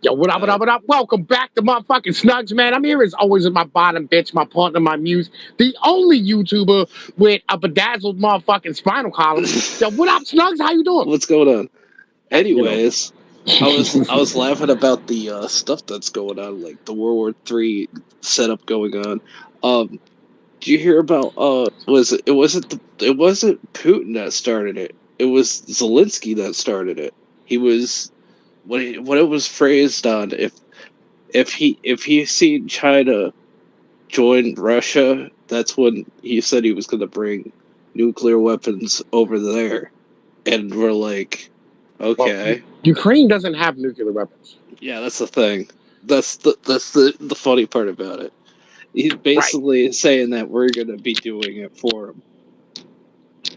Yo, what up, what up, what up? Welcome back to motherfucking Snugs, man. I'm here as always with my bottom bitch, my partner, my muse, the only YouTuber with a bedazzled motherfucking spinal column. Yo, what up, Snugs? How you doing? What's going on? You know. Anyways, I was laughing about the stuff that's going on, like the World War III setup going on. Did you hear about it wasn't Putin that started it. It was Zelensky that started it. He was what it was phrased on. If he seen China join Russia, that's when he said he was going to bring nuclear weapons over there, and we're like, Well, okay. Ukraine doesn't have nuclear weapons. Yeah, that's the thing. That's the funny part about it. He's Right. basically saying that we're gonna be doing it for him.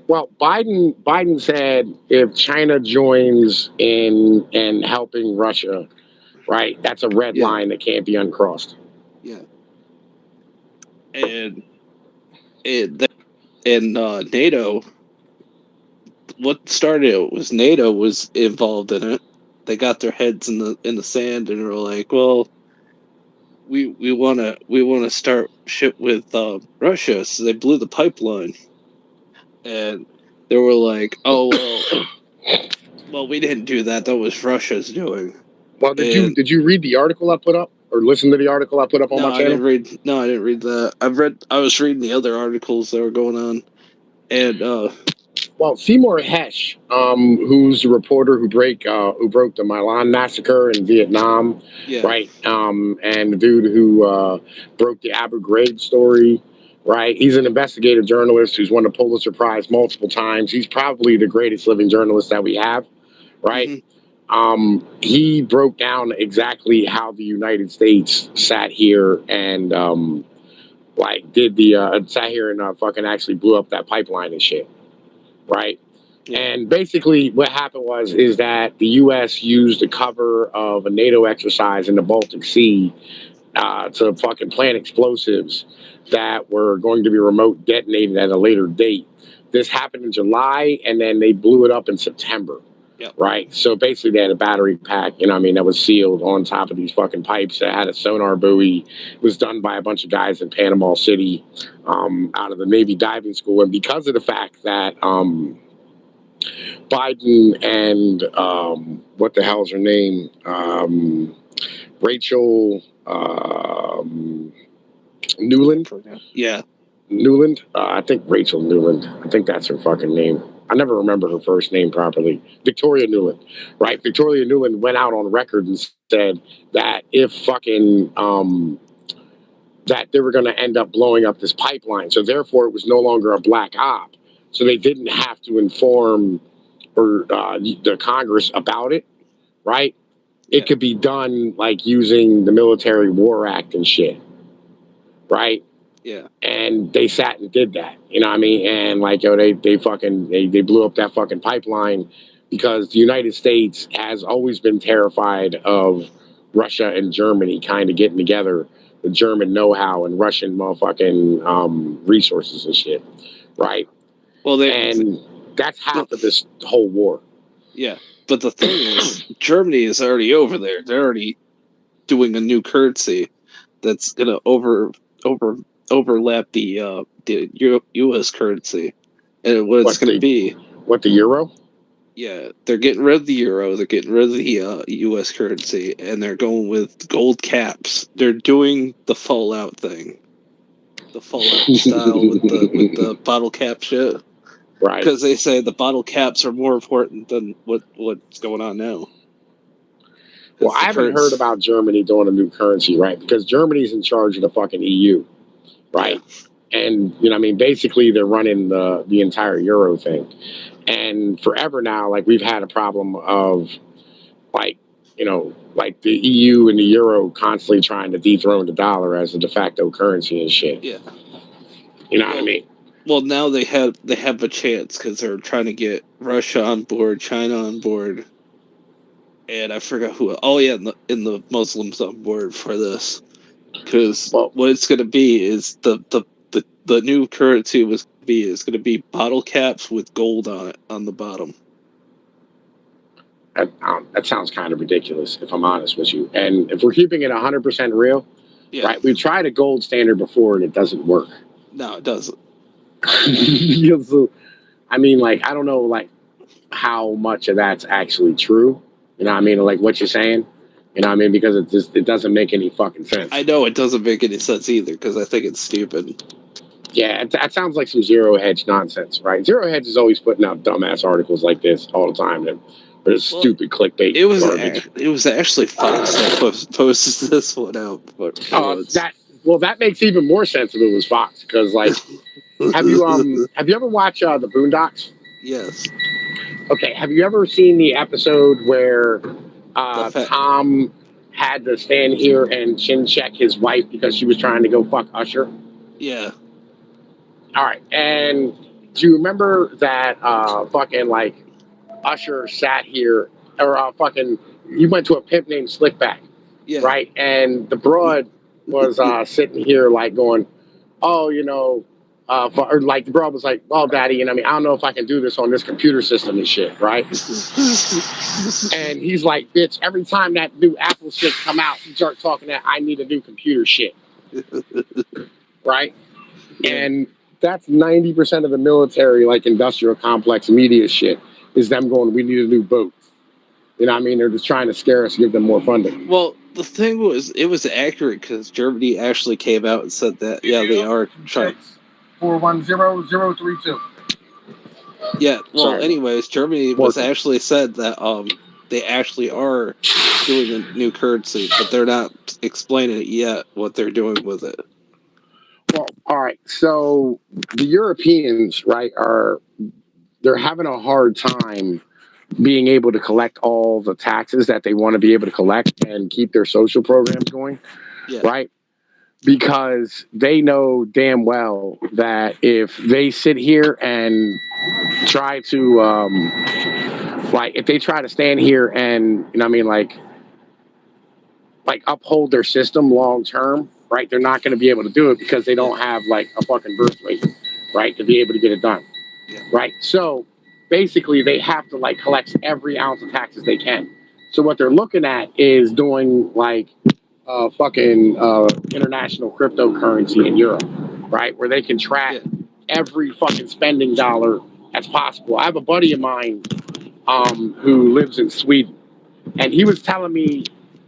Well, Biden said if China joins in helping Russia, right, that's a red Yeah, line that can't be uncrossed. yeah. And and NATO. What started it was NATO was involved in it. They got their heads in the sand and were like, well, we wanna start shit with Russia, so they blew the pipeline, and they were like, oh well, we didn't do that. That was Russia's doing. Well, And did you read the article I put up or listen to the article I put up on no, my I didn't channel? read. No, I didn't read that. I was reading the other articles that were going on, and Well, Seymour Hesh, who's the reporter who broke the Milan massacre in Vietnam, yeah, right? And the dude who broke the Abu Ghraib story, right? He's an investigative journalist who's won a Pulitzer Prize multiple times. He's probably the greatest living journalist that we have, right? hmm He broke down exactly how the United States sat here and did the sat here and fucking actually blew up that pipeline and shit, right? yeah, And basically, what happened is that the U.S. used the cover of a NATO exercise in the Baltic Sea to fucking plant explosives that were going to be remote detonated at a later date. This happened in July, and then they blew it up in September. yeah, Right, so basically, they had a battery pack, you know, what I mean, that was sealed on top of these fucking pipes. That had a sonar buoy. It was done by a bunch of guys in Panama City, out of the Navy diving school, and because of the fact that Biden and what the hell's her name? Rachel I Newland. forgot. Yeah, Newland. I think Rachel Newland. I think that's her fucking name. I never remember her first name properly. Victoria Newland, yeah, right? Victoria Newland went out on record and said that if fucking that they were going to end up blowing up this pipeline, so therefore it was no longer a black op. So they didn't have to inform or the Congress about it, right? It yeah, could be done like using the Military War Act and shit, right? yeah. And they sat and did that, you know what I mean? And like, yo, they blew up that fucking pipeline because the United States has always been terrified of Russia and Germany kind of getting together with German know-how and Russian motherfucking resources and shit, right? Well, And that's the, half of this whole war. yeah, but the thing is, Germany is already over there. They're already doing a new currency that's gonna over overlap the U.S. currency, and what it's What gonna the be. what the euro? Yeah, they're getting rid of the euro. They're getting rid of the U.S. currency, and they're going with gold caps. They're doing the Fallout thing, the Fallout style with the bottle cap shit, Right. because they say the bottle caps are more important than what's going on now. Well, Because I the haven't heard currency, about Germany doing a new currency, right? Because Germany's in charge of the fucking EU, yeah, right? And you know, what I mean, basically they're running the entire euro thing. And forever now, like we've had a problem of like, you know, like the EU and the euro constantly trying to dethrone the dollar as a de facto currency and shit. yeah. You know what I Well, mean? now they have a chance because they're trying to get Russia on board, China on board, and I forgot who. Oh yeah, and the Muslims on board for this. Because Well, what it's going to be is the new currency is going to be bottle caps with gold on it on the bottom. That sounds kind of ridiculous, if I'm honest with you. And if we're keeping it 100% real, Yeah. right? We tried a gold standard before and it doesn't work. No, it doesn't. So, I mean, like, I don't know, like, how much of that's actually true. You know what I mean? Like what you're saying. You know what I mean? Because it doesn't make any fucking I sense. know it doesn't make any sense either because I think it's stupid. Yeah, that sounds like some zero hedge nonsense, right? Zero hedge is always putting out dumbass articles like this all the time. But it's Well, stupid clickbait garbage. it was actually Fox that posted this one out for once. That well, that makes even more sense if it was Fox. Because like, have you ever watched the Boondocks? Yes, Okay, have you ever seen the episode where the fact. Tom had to stand here and chin check his wife because she was trying to go fuck Usher? Yeah, All right, and do you remember that fucking like Usher sat here or fucking you went to a pimp named Slickback, yeah, right? And the broad was sitting here like going, oh, or like the broad was like, well, daddy, I mean, I don't know if I can do this on this computer system and shit, right? And he's like, bitch, every time that new Apple shit come out, you start talking that I need a new computer shit, right? yeah, And that's 90% of the military, like industrial complex media shit, is them going, we need a new boat. You know what I mean? They're just trying to scare us, give them more funding. Well, the thing was, it was accurate because Germany actually came out and said that, yeah, they are trying. 410-032. Yeah, well, Sorry, anyways, Germany was working. actually said that they actually are doing a new currency, but they're not explaining it yet what they're doing with it. Well, all right. So the Europeans, right, they're having a hard time being able to collect all the taxes that they want to be able to collect and keep their social programs going, Yeah, right? Because they know damn well that if they sit here and try to like if they try to stand here and I mean like uphold their system long term, right? They're not going to be able to do it because they yeah, don't have like a fucking birth rate, right, to be able to get it done, yeah, right? So basically, they have to like collect every ounce of taxes they can. So what they're looking at is doing like fucking international cryptocurrency in Europe, right, where they can track yeah, every fucking spending dollar as possible. I have a buddy of mine who lives in Sweden, and he was telling me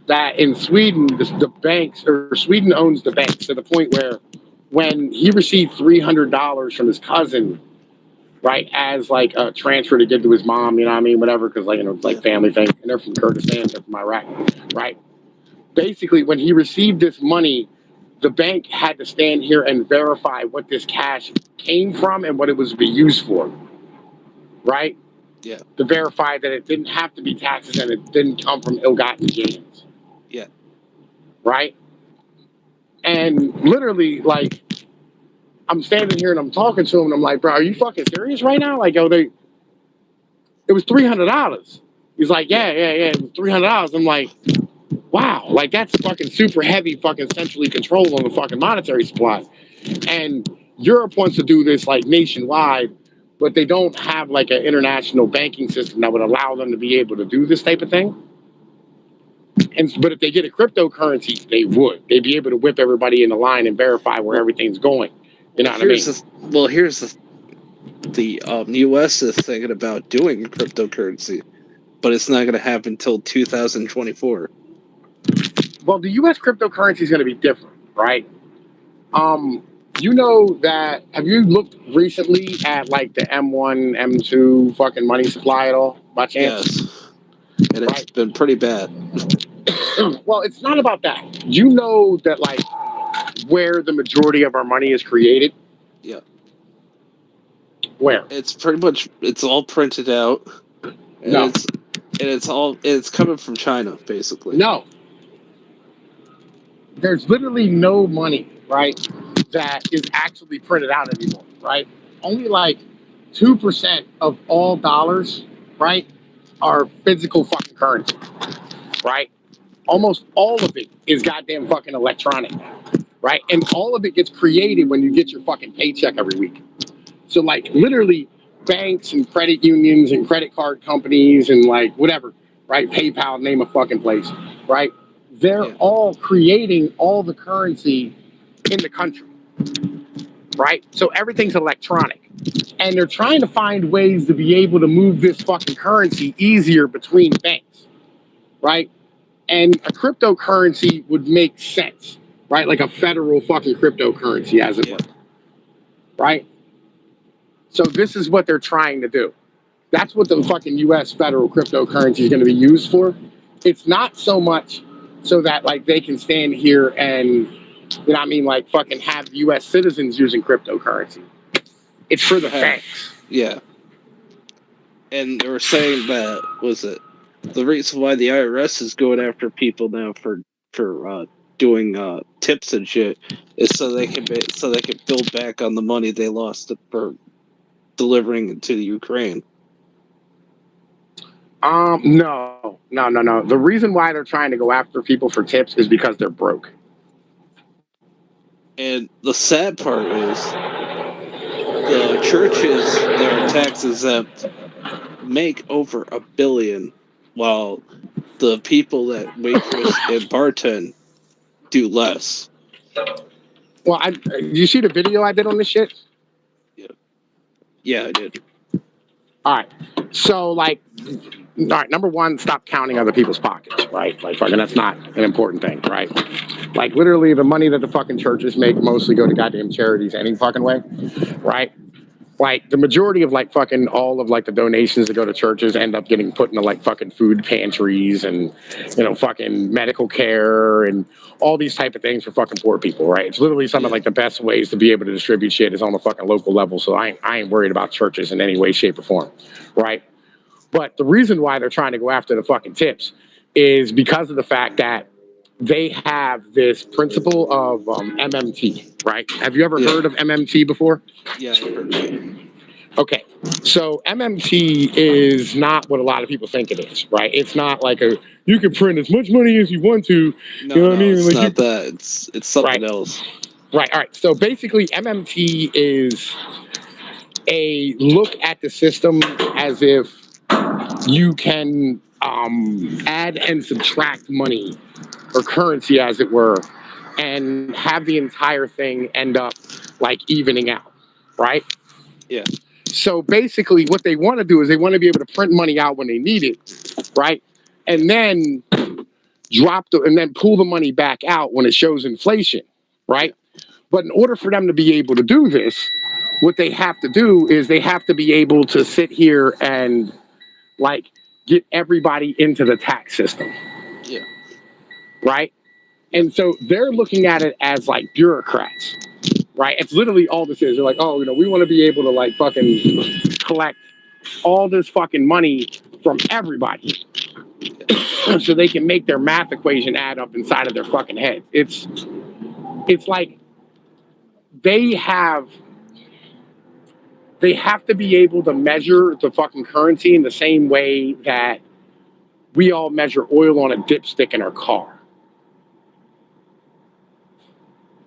that in Sweden, the banks, or Sweden owns the banks to the point where when he received $300 from his cousin, right, as like a transfer to give to his mom, you know what I mean, whatever, because like it's like yeah, family thing, and they're from Kurdistan, they're from Iraq, right? Basically, when he received this money, the bank had to stand here and verify what this cash came from and what it was to be used for, right? yeah, To verify that it didn't have to be taxes and it didn't come from ill-gotten gains, yeah. right? And literally, like, I'm standing here and I'm talking to him and I'm like, bro, are you fucking serious right now? Like, oh, it was $300. He's like, Yeah. yeah, it was $300. I'm like, wow, like that's fucking super heavy, fucking centrally controlled on the fucking monetary supply. And Europe wants to do this like nationwide, but they don't have like an international banking system that would allow them to be able to do this type of thing. And but if they get a cryptocurrency, they would. They'd be able to whip everybody in the line and verify where Well, everything's going. You well, know what I mean? here's the U.S. is thinking about doing a cryptocurrency, but it's not going to happen until 2024. Well, the U.S. cryptocurrency is going to be different, right? You know that? Have you looked recently at like the M1, M2 fucking money supply at all, by chance? Yes, and it's Right. been pretty bad. Well, it's not about that. You know that like where the majority of our money is created. Yeah, Where? it's pretty much it's all printed out, and No, it's coming from China basically. no. There's literally no money, right, that is actually printed out anymore, right? Only like 2% of all dollars, right, are physical fucking currency, right? Yeah, Almost all of it is goddamn fucking electronic, right? And all of it gets created when you get your fucking paycheck every week. So, like, literally, banks and credit unions and credit card companies and like whatever, right? PayPal, name a fucking place, right? They're Yeah. all creating all the currency in the country, right? So Yeah. everything's electronic. And they're trying to find ways to be able to move this fucking currency easier between banks, right? And a cryptocurrency would make sense, right? Like a federal fucking cryptocurrency, as it Yeah. were, right? So this is what they're trying to do. That's what the fucking U.S. federal cryptocurrency is going to be used for. It's not so much so that like they can stand here and I mean like fucking have U.S. citizens using cryptocurrency. It's for the Have banks. yeah. And they were saying that was it the reason why the IRS is going after people now for doing tips and shit is so they can build back on the money they lost for delivering it to the Ukraine. No. The reason why they're trying to go after people for tips is because they're broke. And the sad part is the churches that are tax exempt make over $1 billion, while the people that waitress and bartend do less. Well, you see the video I did on this shit? Yeah, yeah, I did. All right. So like, all right. Number one, stop counting other people's pockets, right? Like fucking, that's not an important thing, right? Like literally, the money that the fucking churches make mostly go to goddamn charities any fucking way, right? Like the majority of like fucking all of like the donations that go to churches end up getting put into like fucking food pantries and fucking medical care and all these type of things for fucking poor people, right? It's literally some of Yeah, like the best ways to be able to distribute shit is on the fucking local level. So I ain't worried about churches in any way, shape, or form, right? But the reason why they're trying to go after the fucking tips is because of the fact that they have this principle of MMT, right? Have you ever yeah, heard of MMT before? yeah. I've heard of it. Okay, so MMT is not what a lot of people think it is, right? It's not like a you can print as much money as you want to, you know No, what I no, mean? it's Like you, not that. It's something right, else. right, all right. So basically, MMT is a look at the system as if you can add and subtract money or currency, as it were, and have the entire thing end up like evening out, right? Yeah, So basically, what they want to do is they want to be able to print money out when they need it, right? yeah, And then and then pull the money back out when it shows inflation, yeah, right? But in order for them to be able to do this, what they have to do is they have to be able to sit here and like get everybody into the tax system, yeah, right? yeah, And so they're looking at it as like bureaucrats, right? It's literally all this is. They're like, oh, we want to be able to like fucking collect all this fucking money from everybody yeah, so they can make their math equation add up inside of their fucking head. It's like they have they have to be able to measure the fucking currency in the same way that we all measure oil on a dipstick in our car.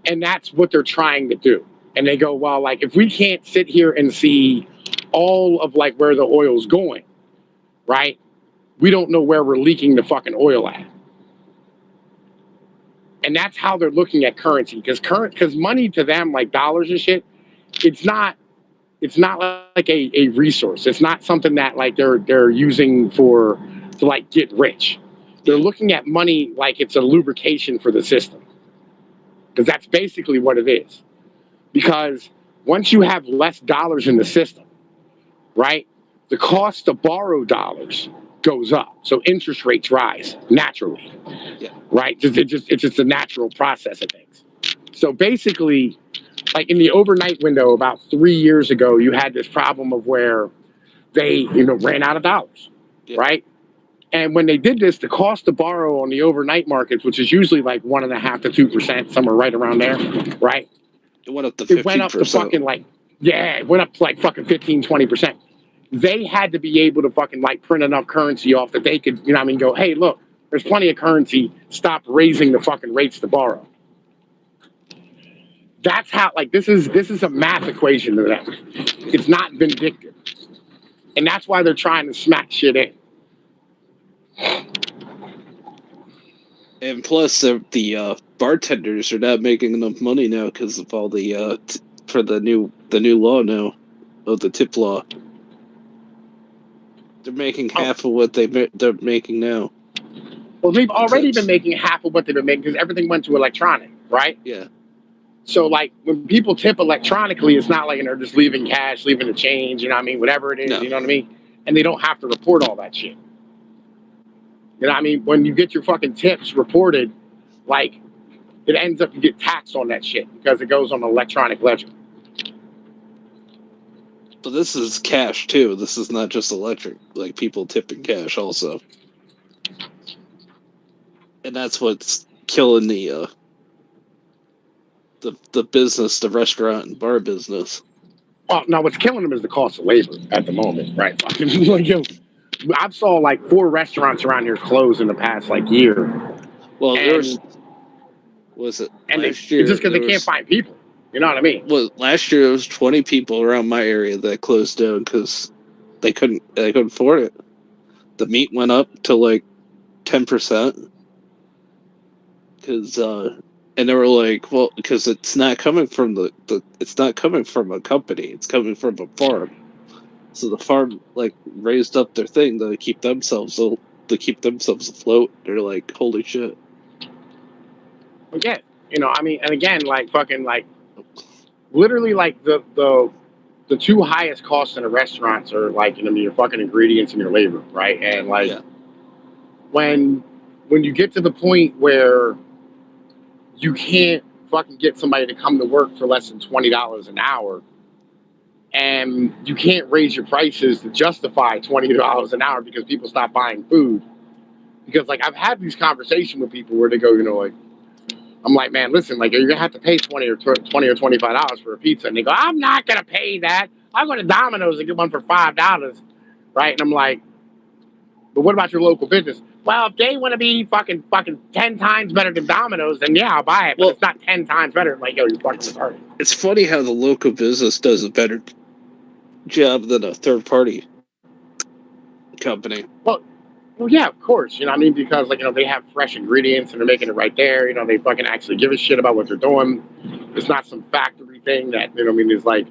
And that's what they're trying to do. And they go, well, like if we can't sit here and see all of like where the oil's going, right? We don't know where we're leaking the fucking oil at. And that's how they're looking at currency because money to them, like dollars and shit, it's not like a resource. It's not something that like they're using to like get rich. They're yeah, looking at money like it's a lubrication for the system because that's basically what it is. Because once you have less dollars in the system, right, the cost to borrow dollars goes up, so interest rates rise naturally, yeah, right? It's just a natural process of things. So basically, like in the overnight window about 3 years ago, you had this problem of where they, ran out of dollars, yeah. right? And when they did this, the cost to borrow on the overnight markets, which is usually like 1.5 to 2%, somewhere right around there, right? It went up to It went fifteen up to percent. fucking like, yeah, it went up to like fucking 15, 20%. They had to be able to fucking like print enough currency off that they could, go, hey, look, there's plenty of currency. Stop raising the fucking rates to borrow. That's how like this is a math equation to them. Yeah, It's not vindictive. And that's why they're trying to smack shit in. And plus, the bartenders are not making enough money now because of all the for the new law now of the tip law. They're making half of what they're making now. Well, they've already been making half of what they've been making because everything went to electronic, right? Yeah. So, like, when people tip electronically, it's not like they're just leaving cash, leaving the change, you know what I mean? Whatever it is, No. you know what I mean? And they don't have to report all that shit. You know what I mean? When you get your fucking tips reported, like, it ends up you get taxed on that shit because it goes on an electronic ledger. But this is cash too. This is not just electric. Like people tipping cash also, and that's what's killing the business, the restaurant and bar business. Well, now what's killing them is the cost of labor at the moment, right? Fucking, like, you know, I've saw like 4 restaurants around here close in the past like year. Well, And, there was it and last year? just because they can't find people. You know what I mean? Well, last year it was 20 people around my area that closed down because they couldn't afford it. The meat went up to like 10%. Because and they were like, well, because it's not coming from it's not coming from a company, it's coming from a farm. So the farm like raised up their thing to keep themselves afloat. They're like, holy shit. Again, you know, I mean, and again, like fucking like literally like the 2 highest costs in a restaurants are like, you know, your fucking ingredients and your labor, right? And like Yeah. when you get to the point where you can't fucking get somebody to come to work for less than $20 an hour, and you can't raise your prices to justify $20 an hour because people stop buying food. Because like I've had these conversations with people where they go, you know, like I'm like, man, listen, like you're gonna have to pay $20 or $25 for a pizza, and they go, I'm not gonna pay that. I'll go to Domino's and get one for $5, right? And I'm like, but what about your local business? Well, if they want to be fucking 10 times better than Domino's, then yeah, I'll buy it. But it's not 10 times better. Like, yo, you're fucking retarded. It's funny how the local business does a better job than a third party company. Well, yeah, of course. You know what I mean? Because like, you know, they have fresh ingredients and they're making it right there. You know, they fucking actually give a shit about what they're doing. It's not some factory thing that, you know what I mean, is like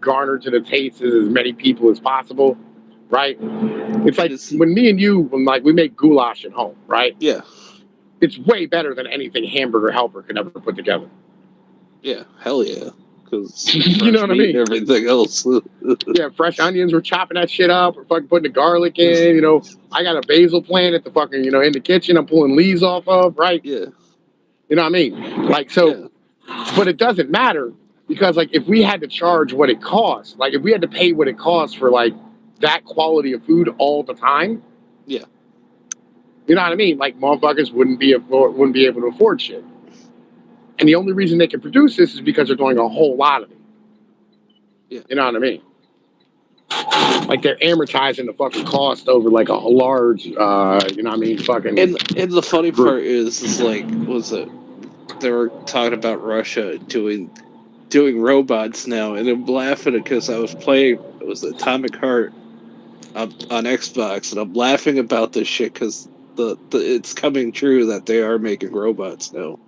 garnered to the tastes of as many people as possible. Right? It's like when me and you, when like we make goulash at home, right? Yeah. It's way better than anything Hamburger Helper could ever put together. Yeah, hell yeah. Because you know what I mean? And everything else. Yeah, fresh onions. We're chopping that shit up. We're fucking putting the garlic in. You know, I got a basil plant at the fucking, you know, in the kitchen. I'm pulling leaves off of. Right? Yeah. You know what I mean? Like so, yeah. But it doesn't matter because like if we had to charge what it costs, like if we had to pay what it costs for like that quality of food all the time. Yeah. You know what I mean? Like motherfuckers wouldn't be able to afford shit. And the only reason they can produce this is because they're doing a whole lot of it. Yeah. You know what I mean? Like they're amortizing the fucking cost over like a large, you know what I mean? Fucking. And the funny part is like, they were talking about Russia doing robots now, and I'm laughing because I was playing, it was Atomic Heart on Xbox, and I'm laughing about this shit because it's coming true that they are making robots now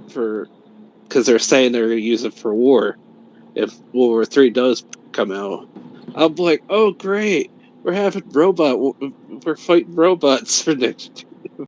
because they're saying they're going to use it for war if World War III does come out. I'm like, oh great, we're fighting robots for next